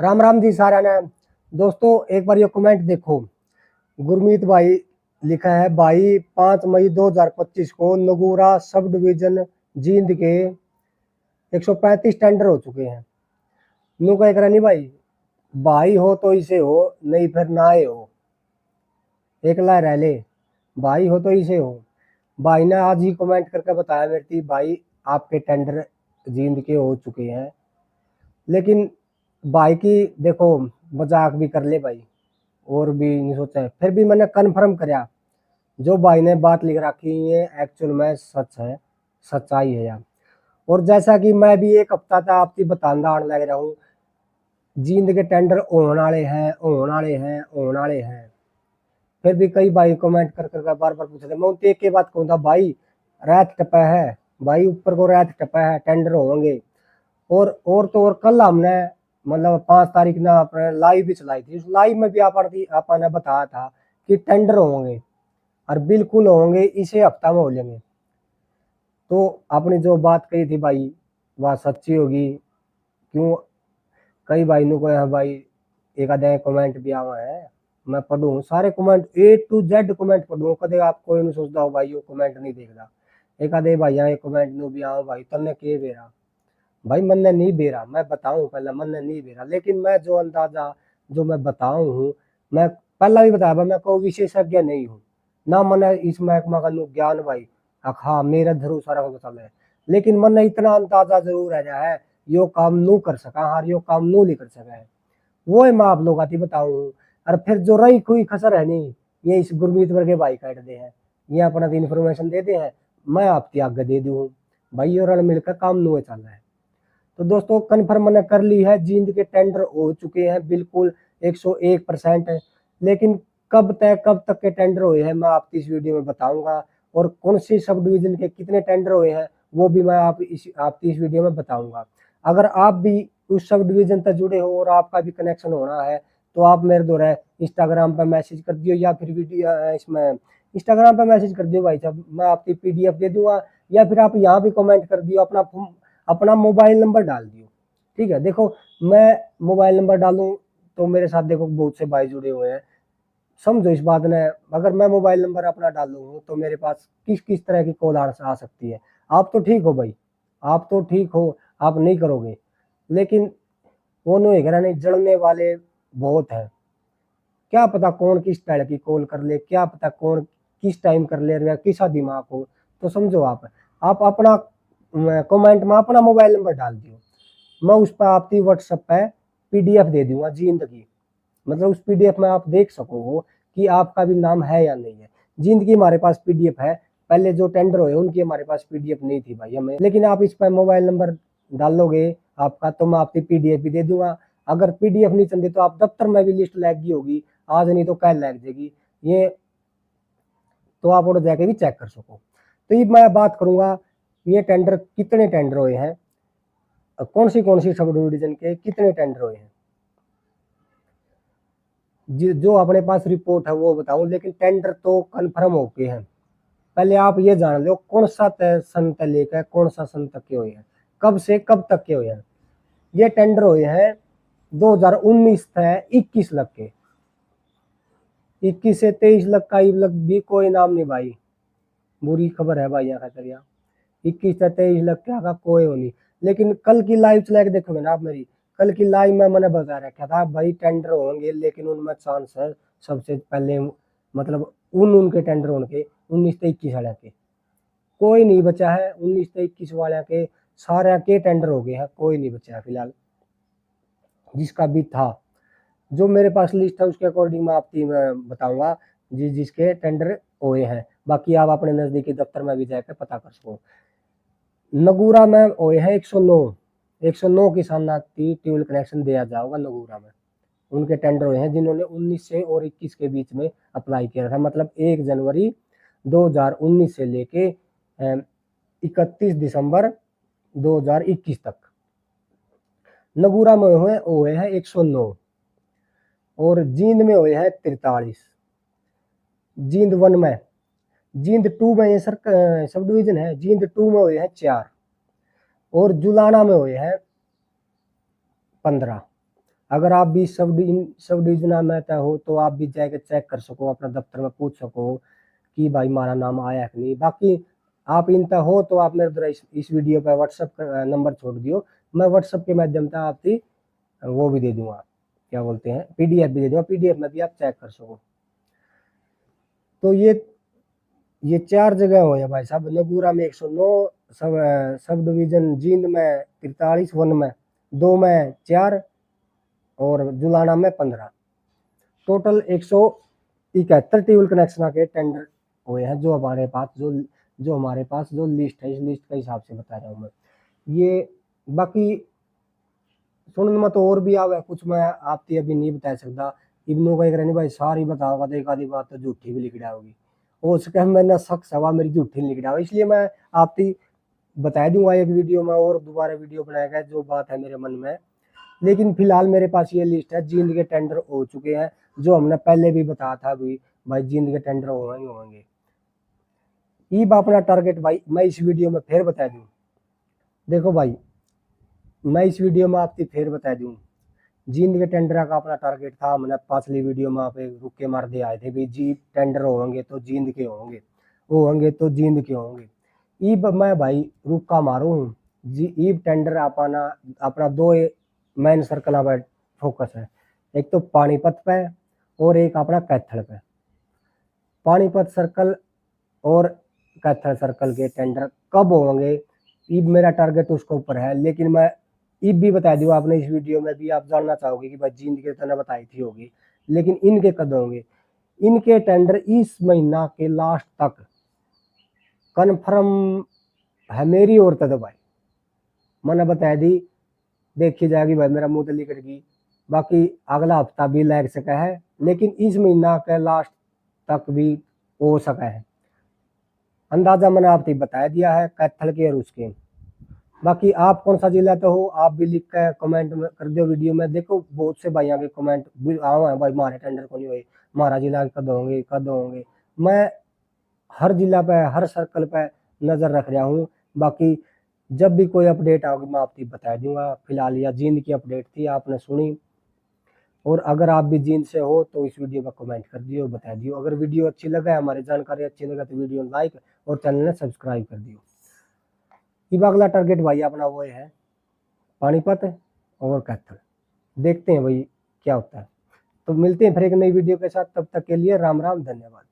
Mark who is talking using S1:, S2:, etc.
S1: राम राम जी सारा ने। दोस्तों एक बार ये कमेंट देखो। गुरमीत भाई लिखा है, भाई 5 मई 2025 को नगूरा सब डिवीजन जींद के 135 टेंडर हो चुके हैं। नु कह कर नहीं भाई, भाई हो तो इसे हो, नहीं फिर ना हो, एकला रह ले। भाई हो तो इसे हो। भाई ने आज ही कमेंट करके बताया मेरे थी, भाई आपके टेंडर जींद के हो चुके हैं। लेकिन भाई की देखो, मजाक भी कर ले भाई और भी नहीं सोचा है, फिर भी मैंने कन्फर्म कराया जो भाई ने बात लिख रखी है एक्चुअल में सच है, सच्चाई है यार। और जैसा कि मैं भी एक हफ्ता था आपकी बतांदा आने लग रहा हूँ, जींद के टेंडर होने वाले हैं, होने वाले हैं, होने वाले हैं। फिर भी कई भाई कमेंट कर कर बार बार पूछते, मैं उनसे एक ही बात कहूँगा, भाई रात टपा है, भाई ऊपर को रात टपा है, टेंडर होंगे। और तो और कल हमने मतलब 5 तारीख ना अपने लाइव भी चलाई थी। उस लाइव में भी आपने बताया था कि टेंडर होंगे और बिल्कुल होंगे, इसे हफ्ता में हो लेंगे। तो आपने जो बात कही थी भाई वह सच्ची होगी। क्यों कई भाई नु को है भाई, एक आधे कमेंट भी आवा है, मैं पढ़ू सारे comment A to Z comment पढ़ू, कदे आप कोई नहीं सोचता हो भाई वो कमेंट नहीं देखता। एक आधे भाई यहाँ कमेंट नु भी आओ भाई तन्ने के बेरा, भाई मन ने नहीं बेरा, मैं बताऊं पहले मन ने नहीं बेरा। लेकिन मैं जो अंदाजा जो मैं बताऊं हूँ, मैं पहला भी बताया मैं कोई विशेषज्ञ नहीं हूँ ना, मैंने इस महकमा का ज्ञान भाई। हाँ मेरा जरूर सारा पता है, लेकिन मन ने इतना अंदाजा जरूर है यो काम नू कर सका, हाँ यो काम नू नहीं कर सका है, वो है मैं आप लोग आती बताऊं। और फिर जो रही कोई खसर है नहीं, ये इस गुरमीत वर्गे भाई काट दे हैं, ये अपना इन्फॉर्मेशन देते हैं, मैं आपकी आगे दे दूं भाई, और रल मिलकर काम नू चल रहा है। तो दोस्तों कन्फर्म मैंने कर ली है, जींद के टेंडर हो चुके हैं बिल्कुल 101% है। लेकिन कब तक के टेंडर हुए हैं मैं आपकी इस वीडियो में बताऊंगा, और कौन सी सब डिवीजन के कितने टेंडर हुए हैं वो भी मैं आपकी इस वीडियो में बताऊंगा। अगर आप भी उस सब डिवीजन तक जुड़े हो और आपका भी कनेक्शन होना है, तो आप मेरे द्वारा इंस्टाग्राम पर मैसेज कर दियो, या फिर वीडियो इसमें इंस्टाग्राम पर मैसेज कर दियो भाई साहब, मैं आपकी PDF दे दूंगा। या फिर आप यहाँ भी कमेंट कर दियो, अपना मोबाइल नंबर डाल दियो। ठीक है, देखो मैं मोबाइल नंबर डालूं तो मेरे साथ देखो बहुत से भाई जुड़े हुए हैं, समझो इस बात ने। अगर मैं मोबाइल नंबर अपना डालूँ तो मेरे पास किस किस तरह की कॉल आ सकती है। आप तो ठीक हो भाई, आप तो ठीक हो, आप नहीं करोगे, लेकिन वो नहीं जड़ने वाले बहुत है। क्या पता कौन किस तरह की कॉल कर ले, क्या पता कौन किस टाइम कर ले, या किसा दिमाग हो। तो समझो आप अपना कमेंट में अपना मोबाइल नंबर डाल दियो, मैं उस पर आपकी व्हाट्सएप पे PDF दे दूंगा जींद की। मतलब उस PDF में आप देख सको कि आपका भी नाम है या नहीं है। जींद की हमारे पास PDF है, पहले जो टेंडर हुए उनकी हमारे पास PDF नहीं थी भाई हमें। लेकिन आप इस पर मोबाइल नंबर डालोगे आपका, तो मैं आपकी PDF भी दे दूंगा। अगर PDF नहीं चलती तो आप दफ्तर में भी लिस्ट लगी होगी, आज नहीं तो कल लग जाएगी ये, तो आप और जाके भी चेक कर सको। तो ये मैं बात करूंगा, ये टेंडर कितने टेंडर हुए हैं, कौन सी सब डिवीजन के कितने टेंडर हुए हैं, जो अपने पास रिपोर्ट है वो बताऊं। लेकिन टेंडर तो कंफर्म हो गए हैं। पहले आप ये जान लो कौन सा सन तक लेकर कौन सा सन तक के हुए हैं, कब से कब तक के हुए हैं। ये टेंडर हुए हैं 2019 से 21 लाख के, 21 से 23 लाख का भी कोई नाम नहीं भाई, बुरी खबर है भाई यहाँ खतरिया। 21 से 23 लाख का कोई हो नहीं। लेकिन कल की लाइव चला के देखोगे ना आप मेरी, कल की लाइव में मैंने बता रखा था भाई टेंडर होंगे, लेकिन उनमें चांस है सबसे पहले, मतलब उनके टेंडर होने 19 से 21 वाले के कोई नहीं बचा है। 19 से 21 वाले के सारे के टेंडर हो गए हैं, कोई नहीं बचा है फिलहाल जिसका भी था। जो मेरे पास लिस्ट है उसके अकॉर्डिंग मैं आपकी बताऊंगा जिसके टेंडर हुए हैं। बाकी आप अपने नजदीकी दफ्तर में भी जाकर पता कर सको। नगूरा में हुए हैं 109 किसान ट्यूबवेल कनेक्शन दिया जाएगा नगूरा में। उनके टेंडर हुए हैं जिन्होंने 19 से और 21 के बीच में अप्लाई किया था, मतलब 1 जनवरी 2019 से लेके 31 दिसंबर 2021 तक। नगूरा में हुए हैं 109, और जींद में हुए हैं 43, जींद 1 में। जींद 2 में ये सब डिवीजन है, जींद 2 में हुए हैं 4, और जुलाना में हुए हैं 15, अगर आप भी सब डिविजन में तय हो तो आप भी जाके चेक कर सको, अपना दफ्तर में पूछ सको कि भाई हमारा नाम आया है कि नहीं। बाकी आप इन तय हो तो आप मेरे द्वारा इस वीडियो पर व्हाट्सअप नंबर छोड़ दियो, मैं व्हाट्सअप के माध्यम से आपकी वो भी दे दूंगा, क्या बोलते हैं, पीडीएफ भी दे दूंगा, पीडीएफ में भी आप चेक कर सको। तो ये 4 जगह हो है भाई साहब। नगूरा में 109, सब डिवीजन जींद में 43, वन में 2 में 4 और जुलाना में 15, टोटल 171 टेबल कनेक्शन के टेंडर हुए हैं। जो हमारे पास जो लिस्ट है, इस लिस्ट के हिसाब से बता रहा हूँ मैं ये। बाकी सुनने में तो और भी आवे कुछ, मैं आपकी अभी नहीं बता सकता। इब्नो का एक रहने भाई सारी बताओगा तो एक आधी बात तो झूठी भी लिख डाओगी, हो सके मैंने शक सवा मेरी झूठी लिख डाओ, इसलिए मैं आपकी बता दूंगा एक वीडियो में और दोबारा वीडियो बनाएगा जो बात है मेरे मन में। लेकिन फिलहाल मेरे पास ये लिस्ट है, जींद के टेंडर हो चुके हैं, जो हमने पहले भी बताया था भाई जींद के टेंडर होंगे। ईब अपना टारगेट भाई मैं इस वीडियो में फिर बता दूं। देखो भाई मैं इस वीडियो में आपकी फिर बता दूं, जींद के टेंडर का अपना टारगेट था, हमने पिछली वीडियो में आप रुक के मार दे आए थे भाई जी टेंडर होंगे तो जींद के होंगे, वो होंगे तो जींद के होंगे। ईब मैं भाई रुका मारू हूँ जी। ईब टेंडर अपना 2 मेन सर्कल पर फोकस है, एक तो पानीपत पे और एक अपना कैथल पे। पानीपत सर्कल और कैथल सर्कल के टेंडर कब होंगे, ईब मेरा टारगेट उसके ऊपर है। लेकिन मैं ईब भी बता दूँ, आपने इस वीडियो में भी आप जानना चाहोगे कि भाई जींद के तना बताई थी होगी, लेकिन इनके कब होंगे। इनके टेंडर इस महीना के लास्ट तक कन्फर्म है मेरी ओर तो भाई, मैंने बता दी, देखी जाएगी भाई मेरा मुंह तली करेगी। बाकी अगला हफ्ता भी लग सका है, लेकिन इस महीना के लास्ट तक भी हो सका है। अंदाजा मैंने आपको बता दिया है कैथल के और उसके। बाकी आप कौन सा जिला तो हो, आप भी लिख कर कमेंट में कर दो वीडियो में। देखो बहुत से भाइयों के कमेंट भी आओ है भाई हमारे टेंडर को नहीं हुए, हमारा जिला कद होंगे। मैं हर जिला पे हर सर्कल पे नजर रख रहा हूँ। बाकी जब भी कोई अपडेट आओगी मैं आपको बता दूंगा। फिलहाल यह जींद की अपडेट थी, आपने सुनी। और अगर आप भी जींद से हो तो इस वीडियो पर कमेंट कर दियो, बता दियो। अगर वीडियो अच्छी लगा, हमारी जानकारी अच्छी लगा तो वीडियो लाइक और चैनल ने सब्सक्राइब कर दियो। ये अगला टारगेट भाई अपना वो है पानीपत और कैथल, देखते हैं भाई क्या होता है। तो मिलते हैं फिर एक नई वीडियो के साथ, तब तक के लिए राम राम, धन्यवाद।